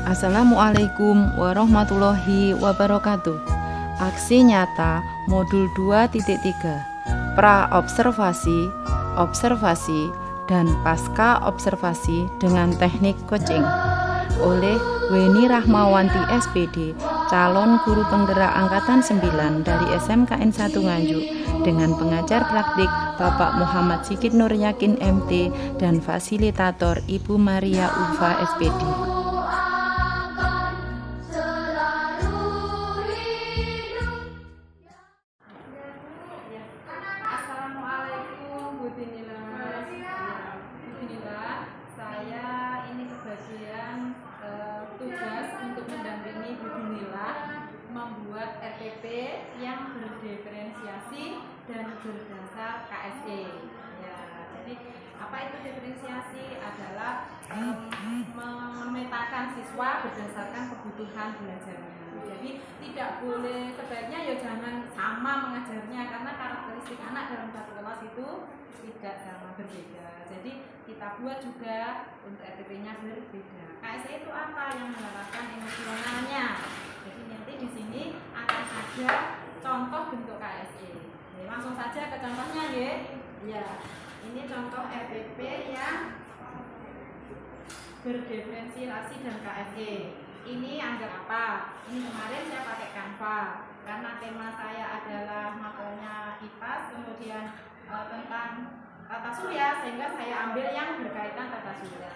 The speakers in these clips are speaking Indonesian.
Assalamualaikum warahmatullahi wabarakatuh. Aksi nyata modul 2.3 pra-observasi, observasi, dan pasca observasi dengan teknik coaching oleh Weni Rahmawanti SPD, calon guru penggerak angkatan 9 dari SMKN 1 Nganjuk, dengan pengajar praktik Bapak Muhammad Sikit Nur Yakin MT dan fasilitator Ibu Maria Ulfa SPD. Assalamualaikum Bu Dinila. Saya ini kebagian tugas untuk mendampingi Bu Dinila membuat RPP yang berdiferensiasi dan berdasar KSE. Ya, jadi apa itu diferensiasi? Adalah memetakan siswa berdasarkan kebutuhan belajarnya. Jadi tidak boleh, sebaiknya ya jangan sama mengajarnya, karena karakteristik anak dalam satu kelas itu tidak sama, berbeda. Jadi kita buat juga untuk RPP-nya berbeda. KSE itu apa? Yang menerapkan emosionalnya. Jadi nanti di sini akan ada contoh bentuk KSE. Jadi langsung saja ke contohnya ya. Ya, ini contoh RPP yang berdiferensiasi dan KSE. Ini anggap apa? Ini kemarin saya pakai Canva karena tema saya adalah matanya IPAS, kemudian tentang tata surya, sehingga saya ambil yang berkaitan tata surya.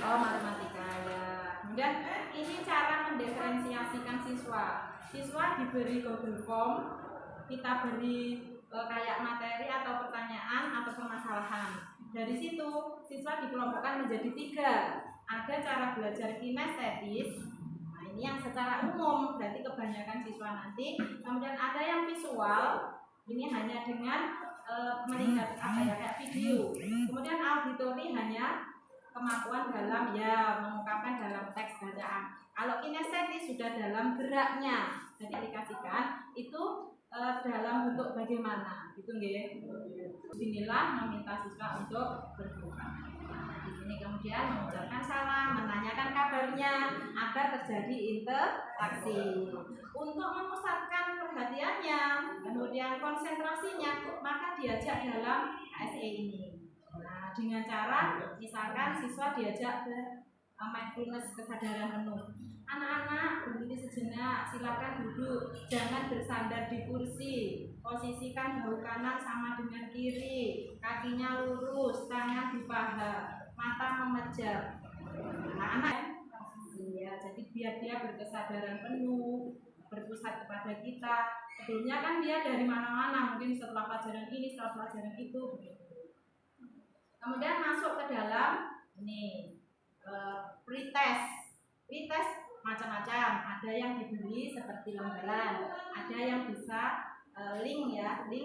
Matematika ya. Kemudian ini cara mendiferensiasikan siswa. Siswa diberi Google Form, kita beri kayak materi atau pertanyaan atau permasalahan. Dari situ siswa dikelompokkan menjadi 3. Ada cara belajar kinestetis, nah ini yang secara umum, berarti kebanyakan siswa nanti. Kemudian ada yang visual, ini hanya dengan melihat kayak video. Kemudian auditori hanya kemampuan dalam mengungkapkan dalam teks bacaan. Kalau kinestetis sudah dalam geraknya, jadi aplikasikan itu dalam bentuk bagaimana, gitu nggih. Inilah meminta siswa untuk bergerak. Di sini kemudian mengucapkan salam, menanyakan kabarnya agar terjadi interaksi. Untuk memusatkan perhatiannya, kemudian konsentrasinya, maka diajak dalam KSE ini. Nah, dengan cara misalkan siswa diajak ke mindfulness, kesadaran penuh. Anak-anak berdiri sejenak, silakan duduk, jangan bersandar di kursi. Posisikan bahu kanan sama dengan kiri, kakinya lurus, tangan di paha, mata memejam. Anak-anak ya, jadi biar dia berkesadaran penuh, berpusat kepada kita. Sebelumnya kan dia dari mana-mana, mungkin setelah pelajaran ini, setelah pelajaran itu. Kemudian masuk ke dalam ini pretest. Pretest macam-macam, ada yang dibeli seperti lembaran, ada yang bisa link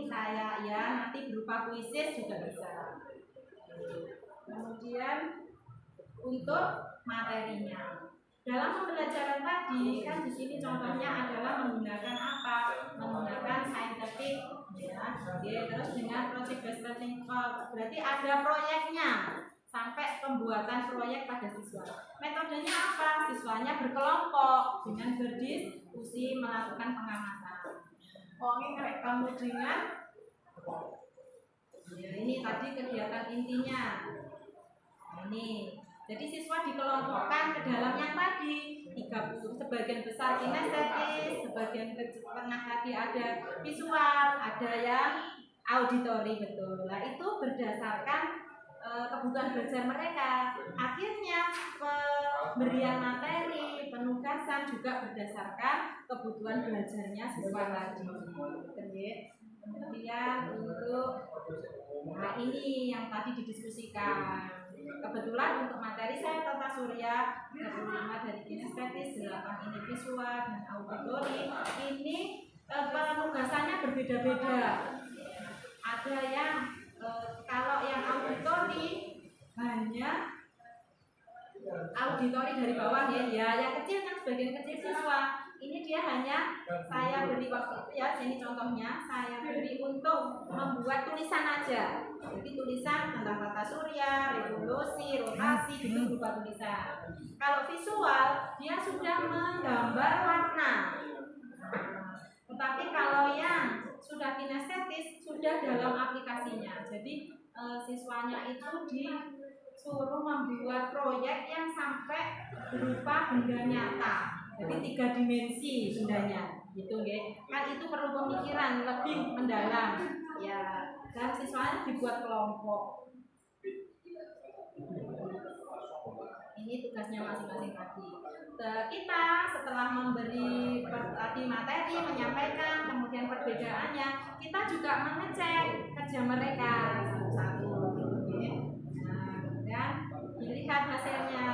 kayak nanti berupa kuisis juga bisa. Kemudian untuk materinya, dalam pembelajaran tadi kan di sini contohnya adalah menggunakan apa? Menggunakan scientific terus dengan project based learning, berarti ada proyeknya. Sampai pembuatan proyek pada siswa. Metodenya apa? Siswanya berkelompok dengan berdiskusi, melakukan pengamatan. Ini kamu dengan ini tadi kegiatan intinya. Ini. Jadi siswa dikelompokkan ke dalam yang tadi 30, sebagian besar kinestetis, sebagian tengah tadi ada visual, ada yang auditori, betul. Nah, itu berdasarkan kebutuhan belajar mereka. Akhirnya pemberian materi, penugasan juga berdasarkan kebutuhan belajarnya siswa tadi. Kemudian untuk ini yang tadi didiskusikan. Kebetulan untuk materi saya tata surya 35 dari kinestetis, 8 ini visual dan auditori. Ini penugasannya berbeda-beda. Ada yang kalau yang auditori hanya auditori dari bawah ya yang kecil, yang sebagian kecil siswa Ini dia hanya saya beri waktu itu ya, ini contohnya saya beri untuk membuat tulisan aja. Jadi tulisan tentang tata surya, revolusi, rotasi, itu berupa tulisan. Kalau visual dia sudah menggambar warna. Tetapi kalau yang sudah kinestetis sudah dalam aplikasinya. Jadi siswanya itu disuruh membuat proyek yang sampai berupa benda nyata. Jadi 3 dimensi bendanya, gitu ya. Kan itu perlu pemikiran lebih mendalam, ya. Dan siswanya dibuat kelompok. Ini tugasnya masing-masing lagi. Kita setelah memberi tadi materi, menyampaikan, kemudian perbedaannya, kita juga mengecek kerja mereka satu-satu, gitu ya. Nah, kemudian dilihat hasilnya.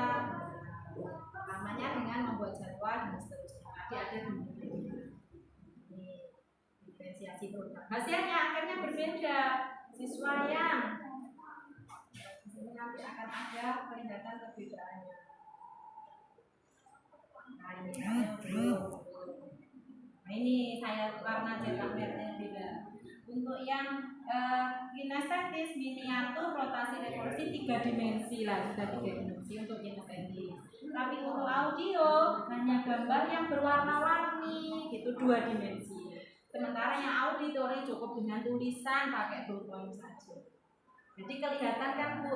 Namanya dengan membuat jadwal dan seterusnya. Tadi ada ini diferensiasi program. Hasilnya akhirnya berbeda. Siswa yang nanti akan ada kelihatan perbedaannya. Nah ini saya warna cetak merahnya beda. Untuk yang kinestetis, miniatur, rotasi, revolusi 3 dimensi lah, sudah 3 dimensi untuk kinestetis. Tapi untuk audio hanya gambar yang berwarna-warni, gitu 2 dimensi. Sementara yang auditori cukup dengan tulisan pakai ballpoint saja. Jadi kelihatan kan Bu,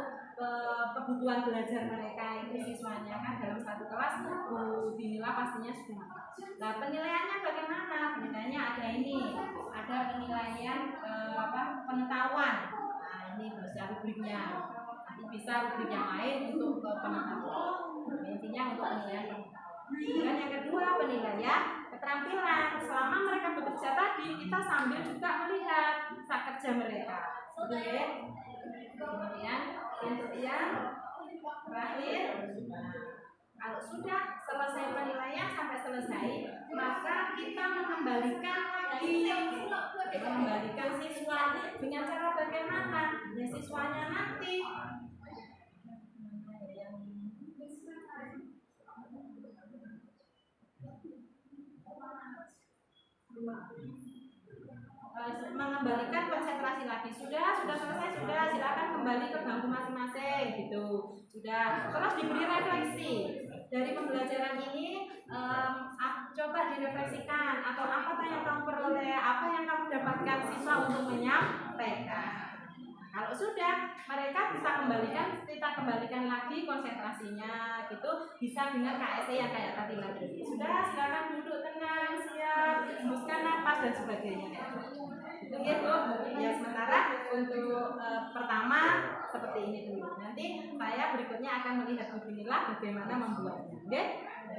kebutuhan belajar mereka itu siswanya kan dalam satu kelas Bu dinilai pastinya sudah. Nah penilaiannya bagaimana? Penilaiannya ada ini, ada penilaian pengetahuan. Nah ini bisa rubriknya. Nanti bisa rubrik yang lain untuk pengetahuan. Intinya untuk penilaian pengetahuan. Dan yang kedua penilaian keterampilan. Selama mereka bekerja tadi kita sambil juga melihat kerja mereka. Oke. Kemudian untuk yang terakhir, kalau sudah selesai penilaian sampai selesai, maka kita mengembalikan siswa dengan cara bagaimana? Ya siswanya nanti mengembalikan konsentrasi lagi. Sudah selesai, sudah silakan kembali ke bangku masing-masing gitu. Sudah, terus diberi refleksi dari pembelajaran ini. Coba direfleksikan atau apa yang kamu peroleh, apa yang kamu dapatkan siswa untuk menyampaikan. Kalau sudah, mereka kita kembalikan lagi konsentrasinya gitu, bisa dengan KSE yang kayak tadi lagi. Sudah, silakan duduk tenang, siap, hembuskan napas dan sebagainya. Itu ya Bu. Ya sementara untuk pertama seperti ini dulu. Nanti saya berikutnya akan melihat Bu Dinila bagaimana membuatnya. Oke?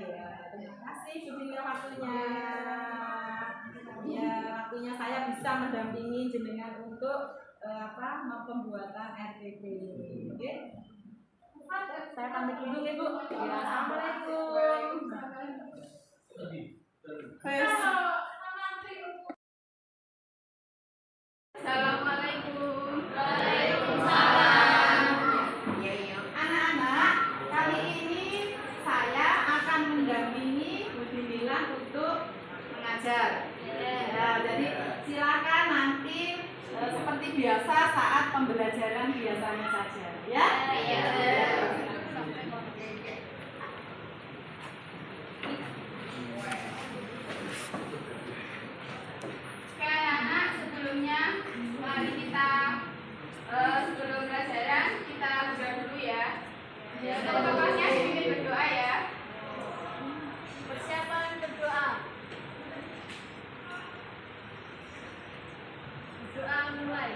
Ya, terima kasih Bu Dinila waktunya. Ya, waktunya saya bisa mendampingi jenengan untuk pembuatan RTP. Oke? Saya pamit dulu ya Bu. Ya, assalamualaikum. Assalamualaikum. Waalaikumsalam. Anak-anak, kali ini saya akan mendampingi Bu Dinila untuk mengajar. Ya, jadi silakan nanti seperti biasa saat pembelajaran biasanya saja, ya. Sebelumnya mari kita sebelum pelajaran kita berdoa dulu ya. Untuk pokoknya dibimbing berdoa ya. Persiapan berdoa. Doa mulai.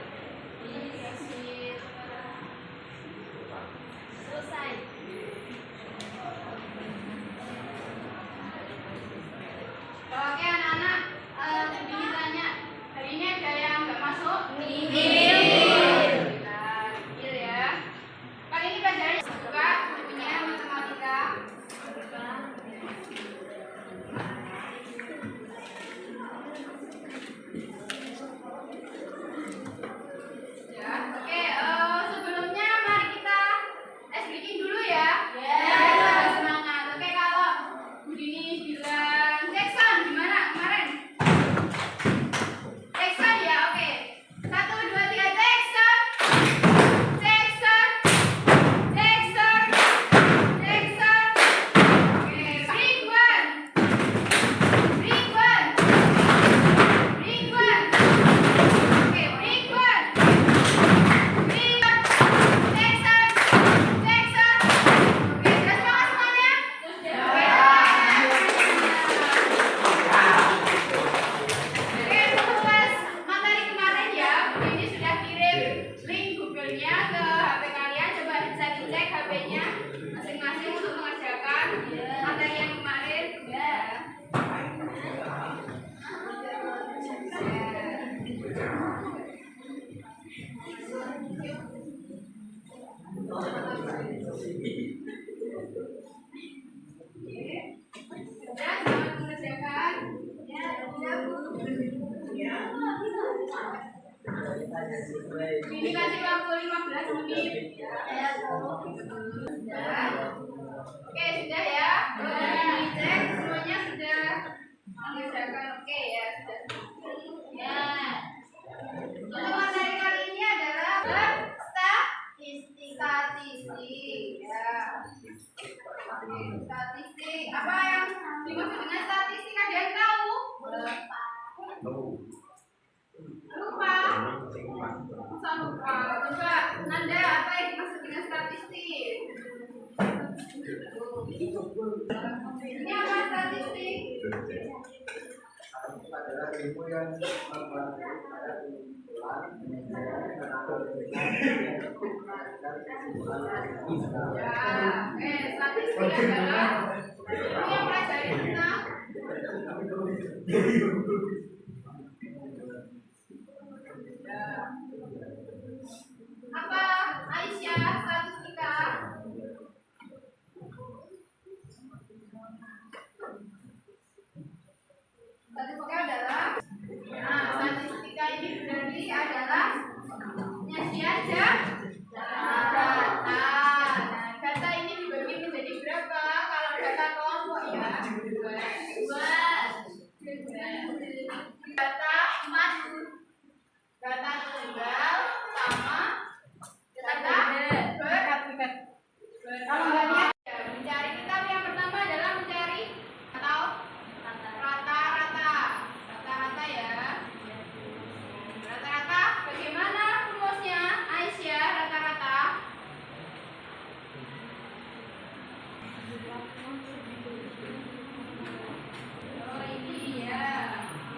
Ini kasih waktu 15 menit. Sudah. Oke, sudah ya. Dicek semuanya sudah mengerjakan. Oke ya, sudah. Ya. Untuk materi kali ini adalah statistik. Ya. Statistik. Apa yang dimaksud dengan statistik? Ada yang tahu? Lupa. Masa lupa. Coba Nanda, apa yang dimaksud dengan statistik? Ini apa statistik? Adalah ilmu yang mempelajari pada kumpulan Ya, statistik adalah ilmu yang pelajari tentang apa? Aisyah, statistika. Statistika adalah, statistika ini berarti adalah penyajian data. Nah, data ini dibagi menjadi berapa? Kalau data kelompok ya, data emas, data tunggal sama data pertambahannya. Mencari kita yang pertama adalah mencari atau rata-rata ya. Rata-rata bagaimana rumusnya Aisyah? Rata-rata oh ini ya.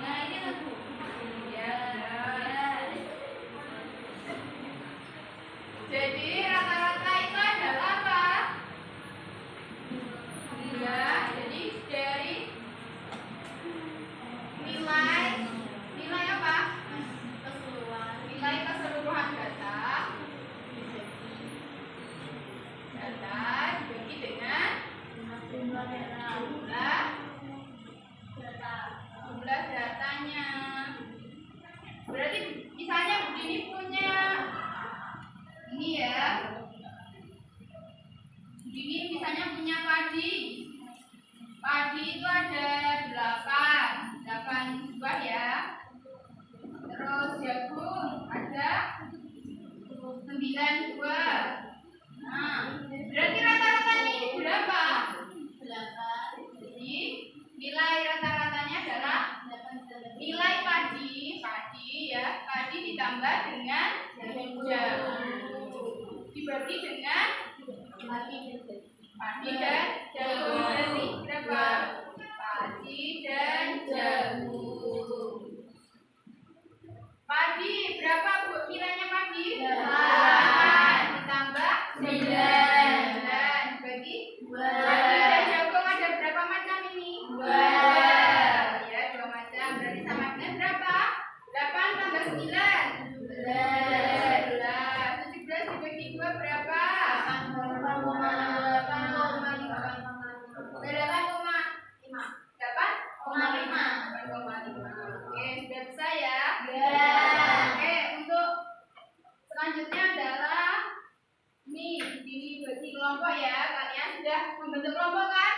Nah ini tuh ya. Jadi rata-rata itu adalah apa? Ya, jadi dari nilai apa? Nilai keseluruhan data dibagi dengan jumlah datanya. Berarti misalnya begini punya ini ya. Begini misalnya punya padi. Padi itu ada 8 buah ya. Terus jagung ada 9 buah. Nah, berarti rata-ratanya ini berapa? 8. Jadi nilai rata-ratanya adalah nilai padi ya. Padi ditambah dengan jagung dibagi dengan padi dan jagung. Berarti berapa? Padi dan jagung. Padi berapa bu nilainya padi? 8 ditambah 9 bagi 2. Padi dan jagung ada berapa macam ini? 2 ya, 2 macam. Berarti sama dengan berapa? 8 tambah 9 17 dibagi 2 berapa? 8,5. Oke, sudah bisa ya? Oke, untuk selanjutnya adalah ini bagi kelompok ya. Kalian sudah membentuk kelompok kan?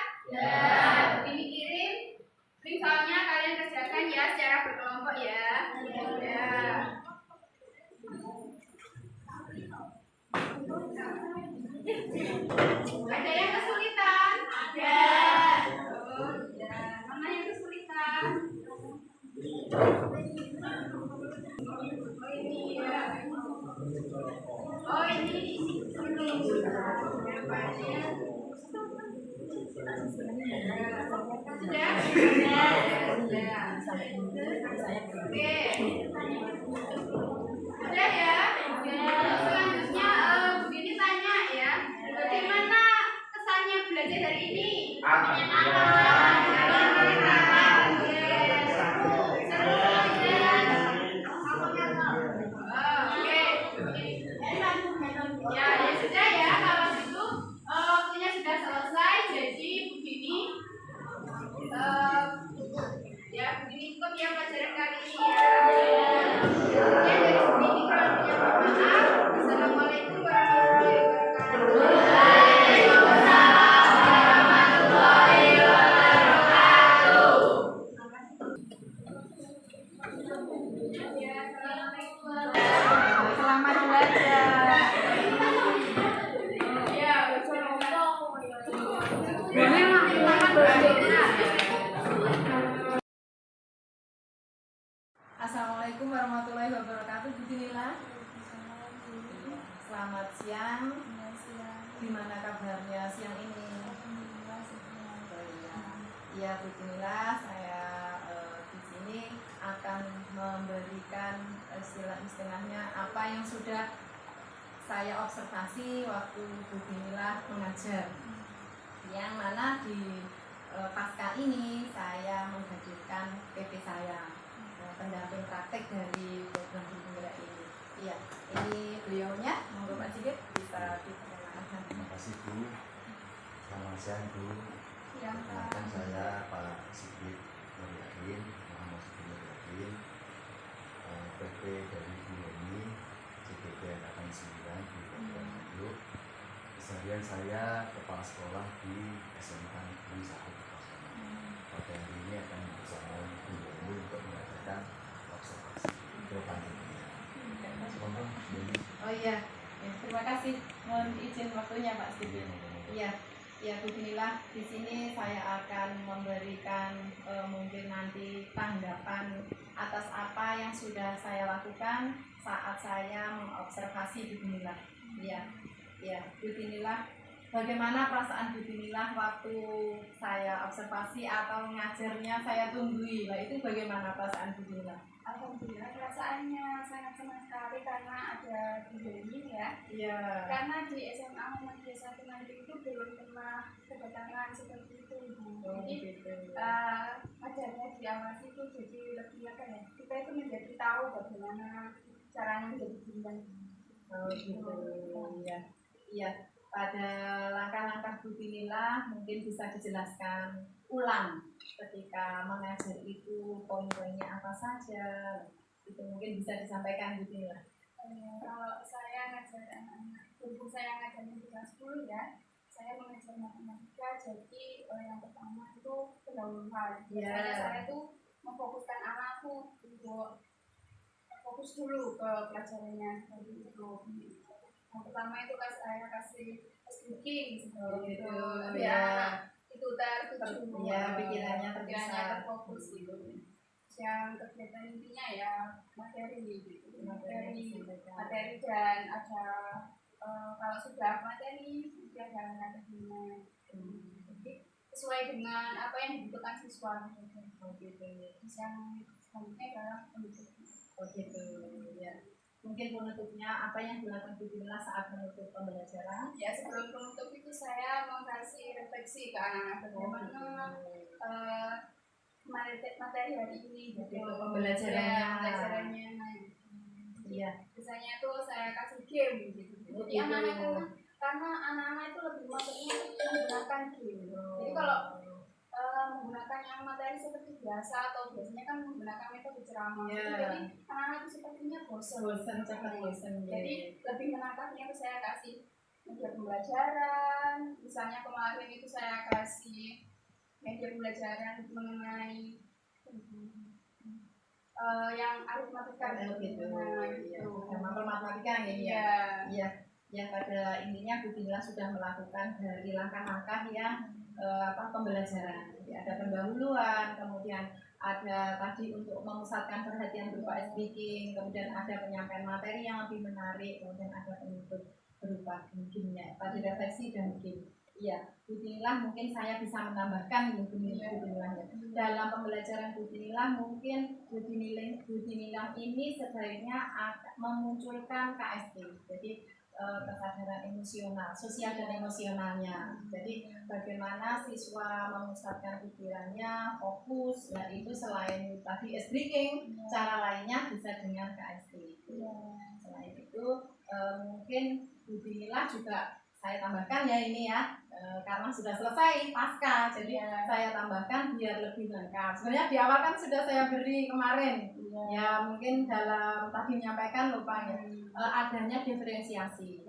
Ini kirim soalnya kalian kerjakan ya secara berkelompok ya. Ada yang kesulitan? Ada. Mana yang kesulitan? Oh ini Oke. Sudah ya. Selanjutnya begini tanya ya. Bagaimana kesannya belajar hari ini? Ya sudah ya, kalau gitu waktunya sudah selesai. Jadi begini ya begini cukup ya pelajaran kali ini ya. Ya dari sini Assalamualaikum warahmatullahi wabarakatuh. Bu Dinila. Selamat siang. Gimana kabarnya siang ini? Iya, Bu Dinila, saya di sini akan memberikan istilahnya apa yang sudah saya observasi waktu Bu Dinila mengajar. Yang mana di pasca ini saya menghadirkan PP saya, pendamping praktek dari program Bu Dinila ini. Iya, ini beliaunya, monggo Pak Sigit bisa diperkenalkan. Terima kasih Bu. Selamat siang Bu. Yang Perkenalkan saya Pak Sigit Nuryakin, Muhammad Sigit Nuryakin, PP dari Bu Yeni, CPP Angkatan 9 di Kabupaten Nganjuk. Keseharian saya kepala sekolah di SMA Negeri 1 Pasaman. Pada hari ini akan bersama Bu Yeni untuk mengadakan observasi ke pandemi. Semoga Bu Yeni. Oh iya, ya, terima kasih. Mohon izin waktunya Pak Sigit. Iya, ya Bu Dinila, di sini saya akan memberikan mungkin nanti tanggapan atas apa yang sudah saya lakukan saat saya mengobservasi Bu Dinila. Iya, ya Bu Dinila, bagaimana perasaan Bu Dinila waktu saya observasi atau ngajarnya saya tunggui? Nah, itu bagaimana perasaan Bu Dinila? Alhamdulillah perasaannya sangat senang sekali karena ada Bu Yeni ya. Iya. Karena di SMA Muhammadiyah 1 Nganjuk itu belum pernah kedatangan seperti itu Bu. Oh, Jadi gitu. ajarnya di awal itu jadi lebih apa ya, kita itu menjadi tahu bagaimana caranya menjadi bimbing. Oh, gitu. Iya. Iya. Pada langkah-langkah Bu Dinila mungkin bisa dijelaskan ulang ketika mengajar itu poin-poinnya apa saja, itu mungkin bisa disampaikan Bu Dinila. Kalau saya ngajar anak-anak, guru saya ngajar di kelas 10 ya, saya mengajar matematika. Jadi yang pertama itu pendahuluan. Biasanya saya tuh memfokuskan anakku untuk fokus dulu ke pelajarannya seperti itu. Yang pertama itu saya kasih speaking seperti itu, biar itu tertuju, ya pikirannya terfokus gitu. Yang kegiatan intinya ya materi gitu, materi dan ada kalau sudah materi nanti ada kategorinya. Jadi sesuai dengan apa yang dibutuhkan siswa gitu. Terus yang selanjutnya adalah penutup. Oh gitu ya. Mungkin penutupnya apa yang dilakukan Bu Dinila saat menutup pembelajaran? Ya, sebelum penutup itu saya kasih refleksi ke anak-anak bagaimana materi hari ini gitu. Pembelajarannya. Iya. Biasanya itu saya kasih game gitu. Jadi anak-anak karena anak-anak itu lebih masuknya menggunakan game. Jadi kalau menggunakan yang materi seperti biasa atau biasanya kan menggunakan metode ceramah. Jadi anak-anak itu sepertinya bosan. Jadi lebih menangkapnya itu saya kasih media pembelajaran. Misalnya kemarin itu saya kasih media pembelajaran mengenai yang aritmatika gitu. Sama matematika ya. Iya. Ya pada intinya Bu Dinila sudah melakukan dari langkah-langkah yang pembelajaran. Jadi ada pendahuluan, kemudian ada tadi untuk memusatkan perhatian berupa speaking, kemudian ada penyampaian materi yang lebih menarik, kemudian ada penutup berupa gamenya, tadi refleksi dan game. Iya, Bu Dinila mungkin saya bisa menambahkan Bu Dinila ya. Dalam pembelajaran Bu Dinila mungkin Bu Dinila ini sebaiknya memunculkan KST. Jadi kesadaran emosional, sosial dan emosionalnya. Jadi bagaimana siswa memusatkan pikirannya, fokus, nah itu selain tadi speaking, cara lainnya bisa dengan KST. Selain itu mungkin Bu Dinila juga saya tambahkan ya ini ya, karena sudah selesai pasca, jadi saya tambahkan biar lebih lengkap. Sebenarnya di awal kan sudah saya beri kemarin, ya mungkin dalam tadi menyampaikan lupa ya, adanya diferensiasi.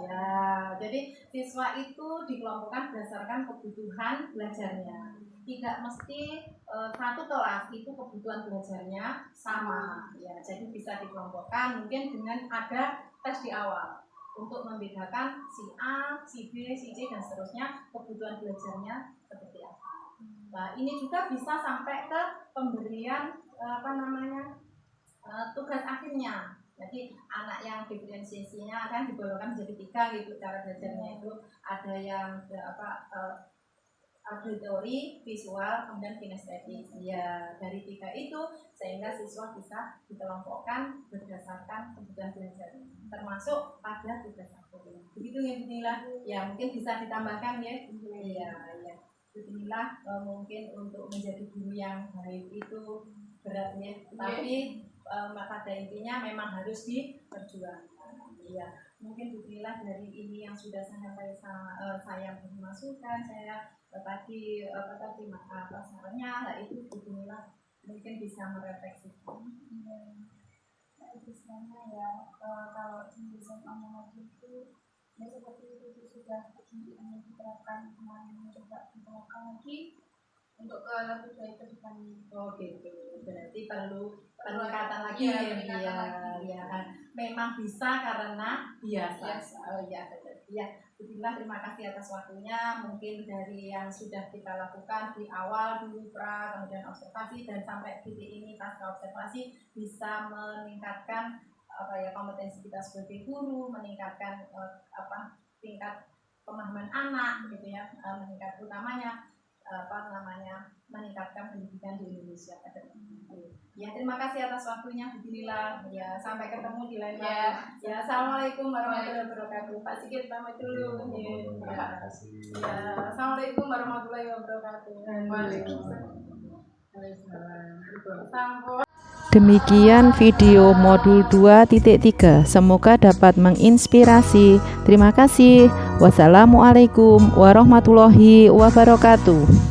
Ya, jadi siswa itu dikelompokkan berdasarkan kebutuhan belajarnya. Tidak mesti satu kelas itu kebutuhan belajarnya sama, ya jadi bisa dikelompokkan mungkin dengan ada tes di awal. untuk membedakan si A, si B, si C dan seterusnya kebutuhan belajarnya seperti apa. Nah, ini juga bisa sampai ke pemberian tugas akhirnya. Jadi anak yang diferensiasinya kan digolongkan menjadi 3 gitu cara belajarnya itu. Ada yang auditory, visual, kemudian kinestetik. Ya, dari 3 itu sehingga siswa bisa dikelompokkan berdasarkan kebutuhan belajarnya, termasuk pada tugas akhirnya. Begitu ya Bismillah. Ya, mungkin bisa ditambahkan ya. Iya, ya. Bismillah, mungkin untuk menjadi guru yang baik itu berat ya, tapi pada intinya memang harus diperjuangkan. Iya, mungkin Bismillah dari ini yang sudah saya masukkan, saya tadi sarannya, itu Bismillah mungkin bisa merefleksikan. Misalnya ya kalau di SMA itu ya seperti itu sudah diterapkan kemarin, coba diterapkan lagi untuk ke lebih baik ke depannya. Oh gitu, berarti perlu peningkatan lagi ya. Memang bisa karena biasa. Oh iya betul. Ya, Bismillah, terima kasih atas waktunya. Mungkin dari yang sudah kita lakukan di awal dulu kemudian observasi dan sampai titik ini pasca observasi bisa meningkatkan kompetensi kita sebagai guru, meningkatkan tingkat pemahaman anak gitu ya, meningkat utamanya meningkatkan pendidikan di Indonesia. Ya, terima kasih atas waktunya. Bismillah. Ya, sampai ketemu di lain waktu. Ya, assalamualaikum warahmatullahi wabarakatuh. Pak Sigit pamit dulu. Ya. Assalamualaikum warahmatullahi wabarakatuh. Demikian video modul 2.3. Semoga dapat menginspirasi. Terima kasih. Wassalamualaikum warahmatullahi wabarakatuh.